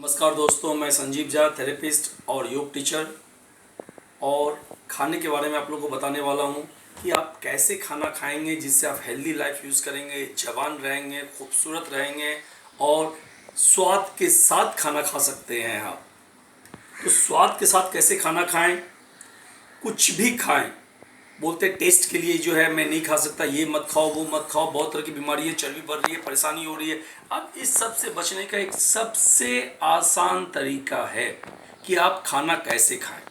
नमस्कार दोस्तों, मैं संजीव झा, थेरेपिस्ट और योग टीचर। और खाने के बारे में आप लोगों को बताने वाला हूँ कि आप कैसे खाना खाएंगे जिससे आप हेल्दी लाइफ यूज़ करेंगे, जवान रहेंगे, खूबसूरत रहेंगे और स्वाद के साथ खाना खा सकते हैं आप। तो स्वाद के साथ कैसे खाना खाएं? कुछ भी खाएं। बोलते टेस्ट के लिए जो है मैं नहीं खा सकता, ये मत खाओ, वो मत खाओ, बहुत तरह की बीमारी है, चर्बी बढ़ रही है, परेशानी हो रही है। अब इस सब से बचने का एक सबसे आसान तरीका है कि आप खाना कैसे खाएं।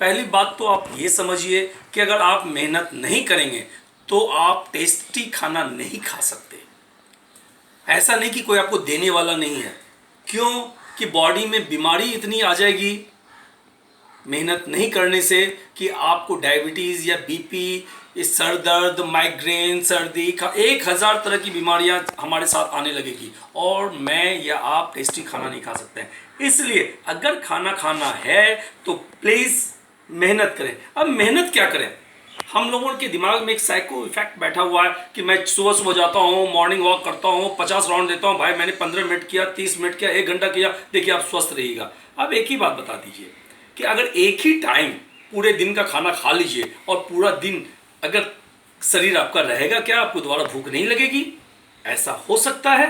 पहली बात तो आप ये समझिए कि अगर आप मेहनत नहीं करेंगे तो आप टेस्टी खाना नहीं खा सकते। ऐसा नहीं कि कोई आपको देने वाला नहीं है, क्यों कि बॉडी में बीमारी इतनी आ जाएगी मेहनत नहीं करने से कि आपको डायबिटीज़ या बीपी, सर दर्द, माइग्रेन, सर्दी का 1000 तरह की बीमारियां हमारे साथ आने लगेगी और मैं या आप टेस्टी खाना नहीं खा सकते हैं। इसलिए अगर खाना खाना है तो प्लीज़ मेहनत करें। अब मेहनत क्या करें? हम लोगों के दिमाग में एक साइको इफेक्ट बैठा हुआ है कि मैं सुबह सुबह जाता हूँ, मॉर्निंग वॉक करता हूँ, 50 राउंड देता हूँ, भाई मैंने 15 मिनट किया, 30 मिनट किया, 1 घंटा किया, देखिए आप स्वस्थ रहिएगा। अब एक ही बात बता दीजिए कि अगर एक ही टाइम पूरे दिन का खाना खा लीजिए और पूरा दिन अगर शरीर आपका रहेगा, क्या आपको दोबारा भूख नहीं लगेगी? ऐसा हो सकता है?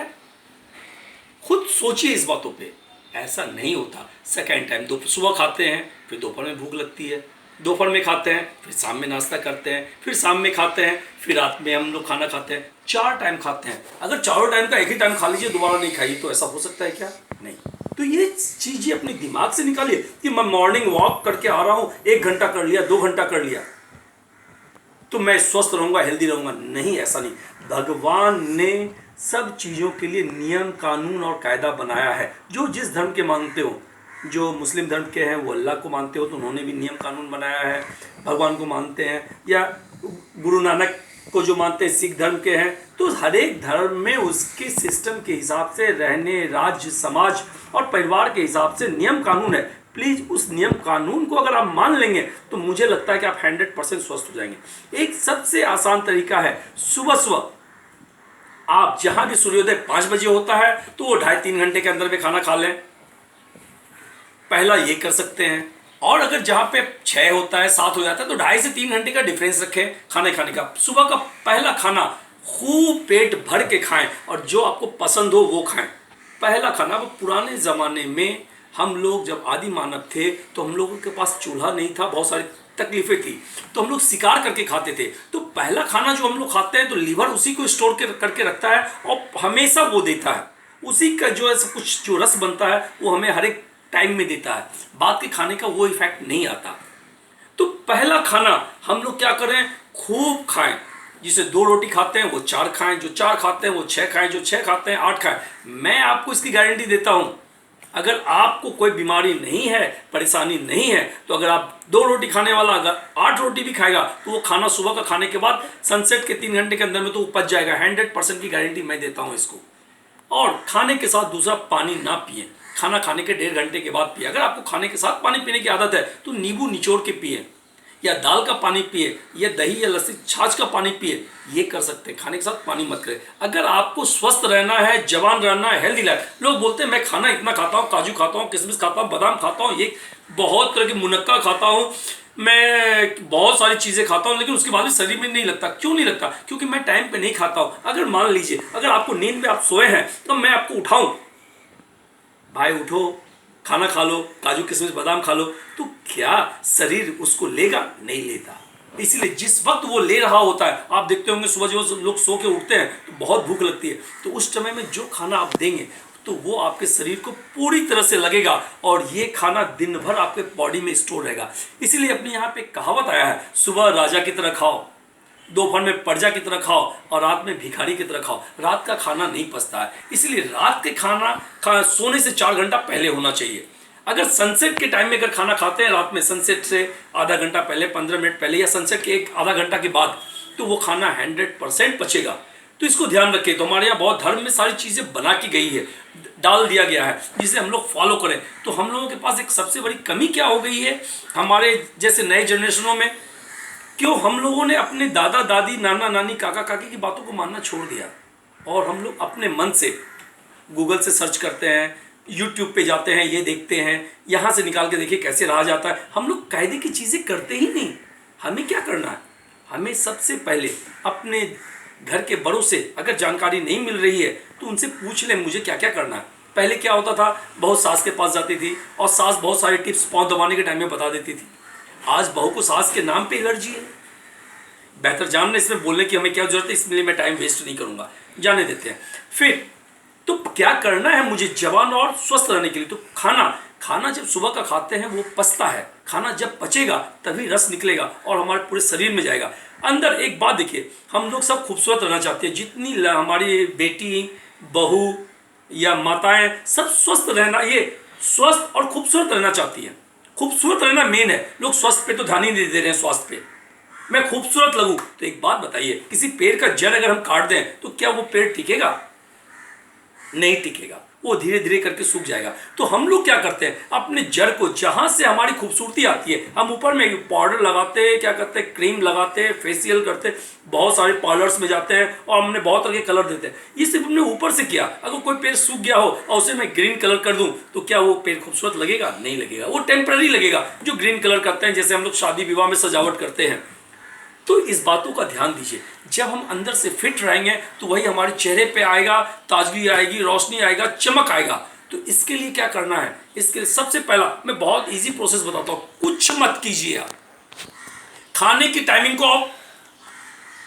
खुद सोचिए इस बातों पे। ऐसा नहीं होता। सेकेंड टाइम सुबह खाते हैं, फिर दोपहर में भूख लगती है, दोपहर में खाते हैं, फिर शाम में नाश्ता करते हैं, फिर शाम में खाते हैं, फिर रात में हम लोग खाना खाते हैं। 4 टाइम खाते हैं। अगर चारों टाइम का एक ही टाइम खा लीजिए, दोबारा नहीं खाइए, तो ऐसा हो सकता है क्या? नहीं। तो ये चीज़ें अपने दिमाग से निकालिए कि मैं मॉर्निंग वॉक करके आ रहा हूँ, 1 घंटा कर लिया, 2 घंटा कर लिया तो मैं स्वस्थ रहूँगा, हेल्दी रहूँगा। नहीं, ऐसा नहीं। भगवान ने सब चीज़ों के लिए नियम, कानून और कायदा बनाया है। जो जिस धर्म के मानते हो, जो मुस्लिम धर्म के हैं वो अल्लाह को मानते हो तो उन्होंने भी नियम कानून बनाया है। भगवान को मानते हैं या गुरु नानक को जो मानते हैं, सिख धर्म के हैं, तो हर एक धर्म में उसके सिस्टम के हिसाब से रहने, राज्य, समाज और परिवार के हिसाब से नियम कानून है। प्लीज़ उस नियम कानून को अगर आप मान लेंगे तो मुझे लगता है कि आप 100% स्वस्थ हो जाएंगे। एक सबसे आसान तरीका है, सुबह सुबह आप जहां भी सूर्योदय 5 बजे होता है तो वो 2.5-3 घंटे के अंदर में खाना खा लें। पहला ये कर सकते हैं। और अगर जहां पे 6 होता है, 7 हो जाता है तो 2.5 से 3 घंटे का डिफरेंस रखें खाने खाने का। सुबह का पहला खाना खूब पेट भर के खाएं और जो आपको पसंद हो वो खाएं। पहला खाना, वो पुराने ज़माने में हम लोग जब आदि मानव थे तो हम लोगों के पास चूल्हा नहीं था, बहुत सारी तकलीफें थी, तो हम लोग शिकार करके खाते थे। तो पहला खाना जो हम लोग खाते हैं तो लीवर उसी को स्टोर करके रखता है और हमेशा वो देता है। उसी का जो है सब कुछ जो रस बनता है वो हमें हर एक टाइम में देता है। बाद के खाने का वो इफेक्ट नहीं आता। तो पहला खाना हम लोग क्या करें, खूब खाएं। जिसे 2 रोटी खाते हैं वो 4 खाएं, जो 4 खाते हैं वो 6 खाएं, जो 6 खाते हैं 8 खाएं। मैं आपको इसकी गारंटी देता हूं, अगर आपको कोई बीमारी नहीं है, परेशानी नहीं है, तो अगर आप 2 रोटी खाने वाला अगर 8 रोटी भी खाएगा तो वो खाना सुबह का खाने के बाद सनसेट के 3 घंटे के अंदर में तो वो पच जाएगा। 100% की गारंटी मैं देता हूं इसको। और खाने के साथ दूसरा, पानी ना पिए। खाना खाने के 1.5 घंटे के बाद पिए। अगर आपको खाने के साथ पानी पीने की आदत है तो नींबू निचोड़ के पिए, या दाल का पानी पिए, या दही या लस्सी छाछ का पानी पिए। ये कर सकते हैं, खाने के साथ पानी मत करें। अगर आपको स्वस्थ रहना है, जवान रहना है, हेल्दी लाइफ। लोग बोलते हैं मैं खाना इतना खाता हूँ, काजू खाता हूँ, किशमिश खाता हूँ, बादाम खाता हूँ, ये बहुत तरह की मुनक्का खाता हूँ, मैं बहुत सारी चीज़ें खाता हूँ, लेकिन उसके बाद भी शरीर में नहीं लगता। क्यों नहीं लगता? क्योंकि मैं टाइम पे नहीं खाता हूँ। अगर मान लीजिए अगर आपको नींद में आप सोए हैं तो मैं आपको उठाऊं, भाई उठो, खाना खा लो, काजू किशमिश बादाम खा लो, तो क्या शरीर उसको लेगा? नहीं लेता। इसलिए जिस वक्त वो ले रहा होता है, आप देखते होंगे सुबह जो लोग सो के उठते हैं तो बहुत भूख लगती है, तो उस समय में जो खाना आप देंगे तो वो आपके शरीर को पूरी तरह से लगेगा और ये खाना दिन भर आपके बॉडी में स्टोर रहेगा। इसीलिए अपने यहाँ पे कहावत आया है, सुबह राजा की तरह खाओ, दोपहर में प्रजा की तरह खाओ और रात में भिखारी की तरह खाओ। रात का खाना नहीं पचता है, इसलिए रात के खाना सोने से 4 घंटा पहले होना चाहिए। अगर सनसेट के टाइम में अगर खाना खाते हैं रात में, सनसेट से आधा घंटा पहले, 15 मिनट पहले, या सनसेट के आधा घंटा के बाद, तो वो खाना 100% पचेगा। तो इसको ध्यान रखें। तो हमारे यहाँ बहुत धर्म में सारी चीज़ें बना की गई है, डाल दिया गया है, जिसे हम लोग फॉलो करें। तो हम लोगों के पास एक सबसे बड़ी कमी क्या हो गई है हमारे जैसे नए जनरेशनों में, क्यों हम लोगों ने अपने दादा दादी, नाना नानी, काका काकी की बातों को मानना छोड़ दिया और हम लोग अपने मन से गूगल से सर्च करते हैं, यूट्यूब पे जाते हैं, ये देखते हैं, यहाँ से निकाल के देखिए कैसे रहा जाता है। हम लोग कायदे की चीज़ें करते ही नहीं। हमें क्या करना है, हमें सबसे पहले अपने घर के बड़ों से अगर जानकारी नहीं मिल रही है तो उनसे पूछ लें मुझे क्या क्या करना है। पहले क्या होता था, बहुत सास के पास जाती थी और सास बहुत सारे टिप्स पाँव दबाने के टाइम में बता देती थी। आज बहू को सास के नाम पे एलर्जी है। बेहतर जानना इसमें बोलने की हमें क्या जरूरत है, इसलिए मैं टाइम वेस्ट नहीं करूंगा, जाने देते हैं। फिर तो क्या करना है मुझे जवान और स्वस्थ रहने के लिए, तो खाना जब सुबह का खाते हैं वो पचता है। खाना जब पचेगा तभी रस निकलेगा और हमारे पूरे शरीर में जाएगा अंदर। एक बात देखिए, हम लोग सब खूबसूरत रहना चाहते हैं, जितनी हमारी बेटी बहू या माताएं सब स्वस्थ रहना, ये स्वस्थ और खूबसूरत रहना चाहती हैं। खूबसूरत रहना मेन है, लोग स्वस्थ पे तो ध्यान ही नहीं दे रहे हैं। स्वास्थ्य पे मैं खूबसूरत लगूं तो एक बात बताइए, किसी पेड़ का जड़ अगर हम काट दें तो क्या वो पेड़ टिकेगा? नहीं टिकेगा, वो धीरे धीरे करके सूख जाएगा। तो हम लोग क्या करते हैं, अपने जड़ को, जहां से हमारी खूबसूरती आती है, हम ऊपर में पाउडर लगाते हैं, क्या करते हैं, क्रीम लगाते हैं, फेशियल करते हैं, बहुत सारे पार्लर्स में जाते हैं और हमने बहुत तरह के कलर देते हैं। ये सिर्फ हमने ऊपर से किया। अगर कोई पेड़ सूख गया हो और उसे मैं ग्रीन कलर कर दूं तो क्या वो पेड़ खूबसूरत लगेगा? नहीं लगेगा, वो टेम्पररी लगेगा। जो ग्रीन कलर करते हैं, जैसे हम लोग शादी विवाह में सजावट करते हैं। तो इस बातों का ध्यान दीजिए। जब हम अंदर से फिट रहेंगे तो वही हमारे चेहरे पे आएगा, ताजगी आएगी, रोशनी आएगा, चमक आएगा। तो इसके लिए क्या करना है, इसके लिए सबसे पहला मैं बहुत इजी प्रोसेस बताता हूँ। कुछ मत कीजिए आप, खाने की टाइमिंग को आप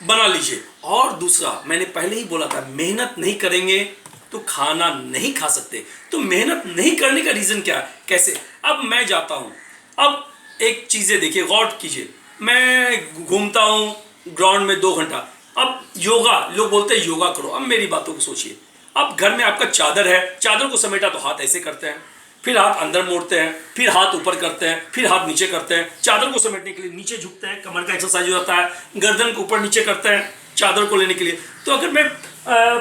बना लीजिए। और दूसरा, मैंने पहले ही बोला था, मेहनत नहीं करेंगे तो खाना नहीं खा सकते। तो मेहनत नहीं करने का रीजन क्या है, कैसे? अब मैं जाता हूँ, अब एक चीजें देखिए, गौर कीजिए, मैं घूमता हूँ ग्राउंड में 2 घंटा। अब योगा, लोग बोलते हैं योगा करो। अब मेरी बातों को सोचिए, अब घर में आपका चादर है, चादर को समेटा तो हाथ ऐसे करते हैं, फिर हाथ अंदर मोड़ते हैं, फिर हाथ ऊपर करते हैं, फिर हाथ नीचे करते हैं। चादर को समेटने के लिए नीचे झुकते हैं, कमर का एक्सरसाइज हो जाता है, गर्दन को ऊपर नीचे करते हैं चादर को लेने के लिए। तो अगर मैं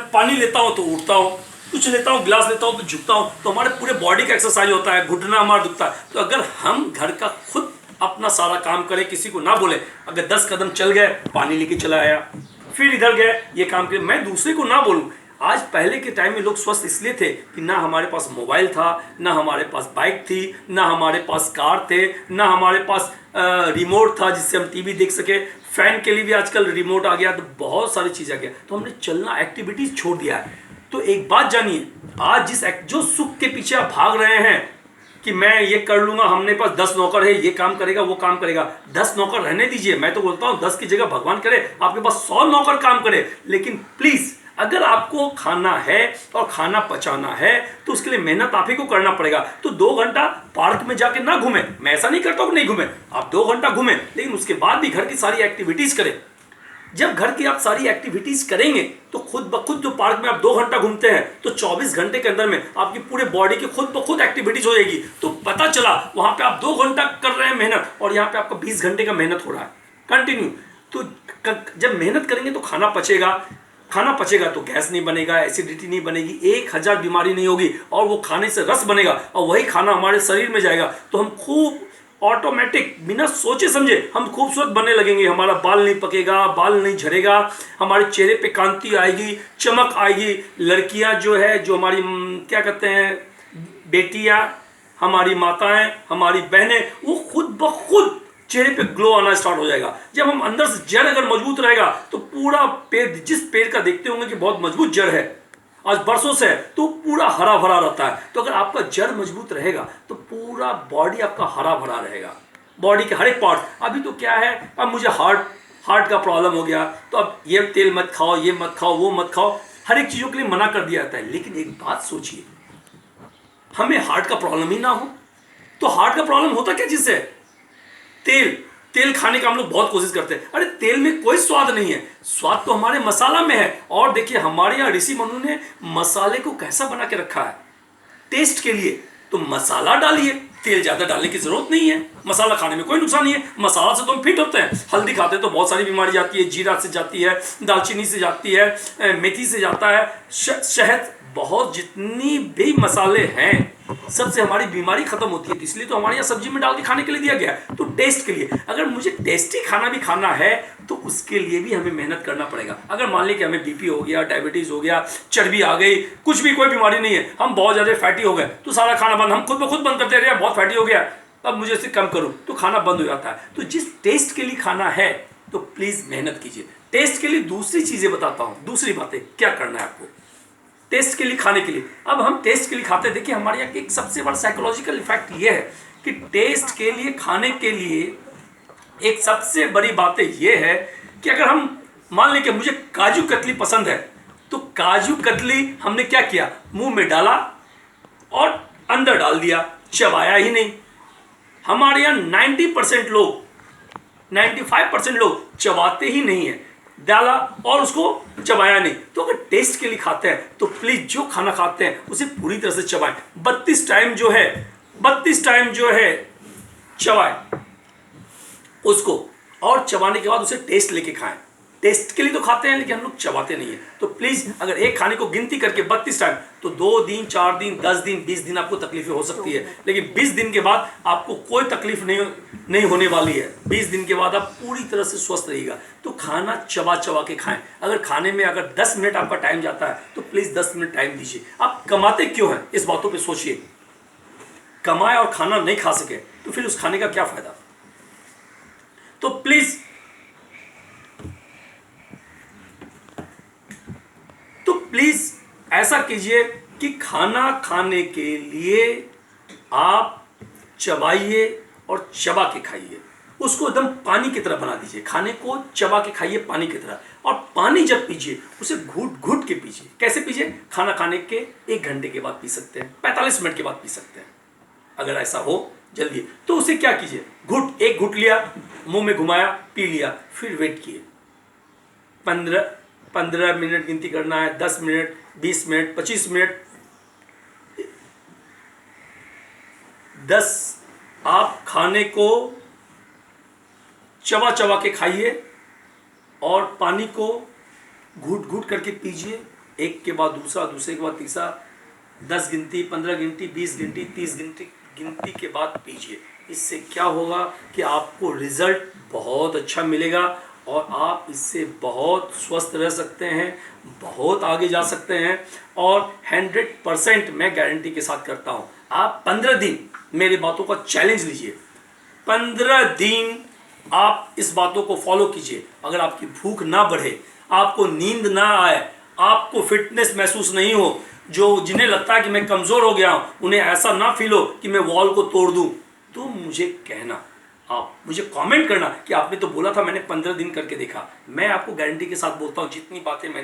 पानी लेता हूँ तो उठता हूँ, कुछ लेता हूँ, गिलास लेता हूँ तो झुकता हूँ, तो हमारे पूरे बॉडी का एक्सरसाइज होता है, घुटना हमारा दुखता है। तो अगर हम घर का खुद अपना सारा काम करें, किसी को ना बोले, अगर 10 कदम चल गए, पानी लेके चला आया, फिर इधर गए, ये काम किया, मैं दूसरे को ना बोलूं। आज पहले के टाइम में लोग स्वस्थ इसलिए थे कि ना हमारे पास मोबाइल था, ना हमारे पास बाइक थी, ना हमारे पास कार थे, ना हमारे पास रिमोट था जिससे हम टीवी देख सके। फैन के लिए भी आजकल रिमोट आ गया, तो बहुत सारी चीज़ आ गया। तो हमने चलना, एक्टिविटीज छोड़ दिया है। तो एक बात जानिए, आज जो सुख के पीछे आप भाग रहे हैं कि मैं ये कर लूंगा, हमने पास 10 नौकर है, ये काम करेगा, वो काम करेगा, 10 नौकर रहने दीजिए। मैं तो बोलता हूँ 10 की जगह भगवान करे आपके पास 100 नौकर काम करे। लेकिन प्लीज, अगर आपको खाना है और खाना पचाना है तो उसके लिए मेहनत आप ही को करना पड़ेगा। तो 2 घंटा पार्क में जाके ना घूमें, मैं ऐसा नहीं करता हूँ नहीं घूमें, आप 2 घंटा घूमें, लेकिन उसके बाद भी घर की सारी एक्टिविटीज करें। जब घर की आप सारी एक्टिविटीज करेंगे तो खुद ब खुद, जो पार्क में आप 2 घंटा घूमते हैं तो 24 घंटे के अंदर में आपकी पूरे बॉडी की खुद ब खुद एक्टिविटीज हो जाएगी। तो पता चला वहां पे आप 2 घंटा कर रहे हैं मेहनत और यहाँ पे आपका 20 घंटे का मेहनत हो रहा है कंटिन्यू। तो जब मेहनत करेंगे तो खाना पचेगा तो गैस नहीं बनेगा, एसिडिटी नहीं बनेगी, 1000 बीमारी नहीं होगी, और वो खाने से रस बनेगा और वही खाना हमारे शरीर में जाएगा। तो हम खूब ऑटोमेटिक, बिना सोचे समझे हम खूबसूरत बनने लगेंगे। हमारा बाल नहीं पकेगा, बाल नहीं झड़ेगा, हमारे चेहरे पे कांति आएगी, चमक आएगी। लड़कियां जो है, जो हमारी क्या कहते हैं, बेटियां, हमारी माताएं, हमारी बहनें, वो खुद ब खुद चेहरे पे ग्लो आना स्टार्ट हो जाएगा। जब हम अंदर से जड़ अगर मजबूत रहेगा तो पूरा पेड़, जिस पेड़ का देखते होंगे कि बहुत मजबूत जड़ है, आज बरसों से, तो पूरा हरा भरा रहता है। तो अगर आपका जड़ मजबूत रहेगा तो पूरा बॉडी आपका हरा भरा रहेगा, बॉडी के हर एक पार्ट। अभी तो क्या है, अब मुझे हार्ट का प्रॉब्लम हो गया तो अब ये तेल मत खाओ, ये मत खाओ, वो मत खाओ, हर एक चीज़ों के लिए मना कर दिया जाता है। लेकिन एक बात सोचिए, हमें हार्ट का प्रॉब्लम ही ना हो तो हार्ट का प्रॉब्लम होता क्या जिससे? तेल खाने का हम लोग बहुत कोशिश करते हैं। अरे तेल में कोई स्वाद नहीं है, स्वाद तो हमारे मसाला में है। और देखिए, हमारे यहाँ ऋषि मुनि ने मसाले को कैसा बना के रखा है, टेस्ट के लिए। तो मसाला डालिए, तेल ज्यादा डालने की जरूरत नहीं है। मसाला खाने में कोई नुकसान नहीं है, मसाला से तो हम फिट होते हैं। हल्दी खाते हैं तो बहुत सारी बीमारी जाती है, जीरा से जाती है, दालचीनी से जाती है, मेथी से जाता है, शहद, बहुत जितनी भी मसाले हैं सबसे हमारी बीमारी खत्म होती है। इसलिए तो हमारे यहाँ सब्जी में डाल के खाने के लिए दिया गया है। तो टेस्ट के लिए, अगर मुझे टेस्टी खाना भी खाना है तो उसके लिए भी हमें मेहनत करना पड़ेगा। अगर मान लीजिए कि हमें बीपी हो गया, डायबिटीज हो गया, चर्बी आ गई, कुछ भी कोई बीमारी नहीं है, हम बहुत ज़्यादा फैटी हो गए, तो सारा खाना बंद, हम खुद ब खुद बंद करते रहे, बहुत फैटी हो गया, अब मुझे इसे कम करूँ, तो खाना बंद हो जाता है। तो जिस टेस्ट के लिए खाना है तो प्लीज़ मेहनत कीजिए। टेस्ट के लिए दूसरी चीज़ें बताता हूँ, दूसरी बातें क्या करना है आपको टेस्ट के लिए, खाने के लिए। अब हम टेस्ट के लिए खाते हैं, देखिए हमारे यहाँ एक सबसे बड़ा साइकोलॉजिकल इफेक्ट ये है कि टेस्ट के लिए, खाने के लिए एक सबसे बड़ी बात ये है कि अगर हम मान लें कि मुझे काजू कतली पसंद है, तो काजू कतली हमने क्या किया, मुंह में डाला और अंदर डाल दिया, चबाया ही नहीं। हमारे यहाँ 90% लोग, 95% लोग चबाते ही नहीं है, डाला और उसको चबाया नहीं। तो अगर टेस्ट के लिए खाते हैं तो प्लीज जो खाना खाते हैं उसे पूरी तरह से चबाएं। 32 टाइम जो है चबाएं उसको, और चबाने के बाद उसे टेस्ट लेके खाएं। टेस्ट के लिए तो खाते हैं लेकिन हम लोग चबाते नहीं है। तो प्लीज अगर एक खाने को गिनती करके 32 टाइम, तो 2 दिन, 4 दिन, 10 दिन, 20 दिन आपको तकलीफें हो सकती है, लेकिन 20 दिन के बाद आपको कोई तकलीफ नहीं होने वाली है। 20 दिन के बाद आप पूरी तरह से स्वस्थ रहिएगा। तो खाना चबा चबा के खाएं। अगर खाने में अगर 10 मिनट आपका टाइम जाता है तो प्लीज 10 मिनट टाइम दीजिए। आप कमाते क्यों हैं, इस बातों पर सोचिए। कमाए और खाना नहीं खा सके तो फिर उस खाने का क्या फायदा। तो प्लीज ऐसा कीजिए कि खाना खाने के लिए आप चबाइए और चबा के खाइए। उसको एकदम पानी की तरह बना दीजिए। खाने को चबा के खाइए पानी की तरह, और पानी जब पीजिए उसे घूट घूट के पीजिए। कैसे पीजिए, खाना खाने के 1 घंटे के बाद पी सकते हैं, 45 मिनट के बाद पी सकते हैं, अगर ऐसा हो जल्दी। तो उसे क्या कीजिए, एक घुट लिया, मुंह में घुमाया, पी लिया, फिर वेट किए। 15 मिनट गिनती करना है, 10 मिनट, 20 मिनट, 25 मिनट, 10। आप खाने को चबा चबा के खाइए और पानी को घूट घूट करके पीजिए। एक के बाद दूसरा, दूसरे के बाद तीसरा, 10 गिनती, 15 गिनती, 20 गिनती, 30 गिनती के बाद पीजिए। इससे क्या होगा कि आपको रिजल्ट बहुत अच्छा मिलेगा और आप इससे बहुत स्वस्थ रह सकते हैं, बहुत आगे जा सकते हैं। और 100% मैं गारंटी के साथ करता हूँ, आप 15 दिन मेरी बातों का चैलेंज लीजिए। 15 दिन आप इस बातों को फॉलो कीजिए। अगर आपकी भूख ना बढ़े, आपको नींद ना आए, आपको फिटनेस महसूस नहीं हो, जिन्हें लगता है कि मैं कमज़ोर हो गया हूँ, उन्हें ऐसा ना फील हो कि मैं वॉल को तोड़ दूँ, तो मुझे कहना, आप मुझे कमेंट करना कि आपने तो बोला था, मैंने 15 दिन करके देखा। मैं आपको गारंटी के साथ बोलता हूँ, जितनी बातें मैंने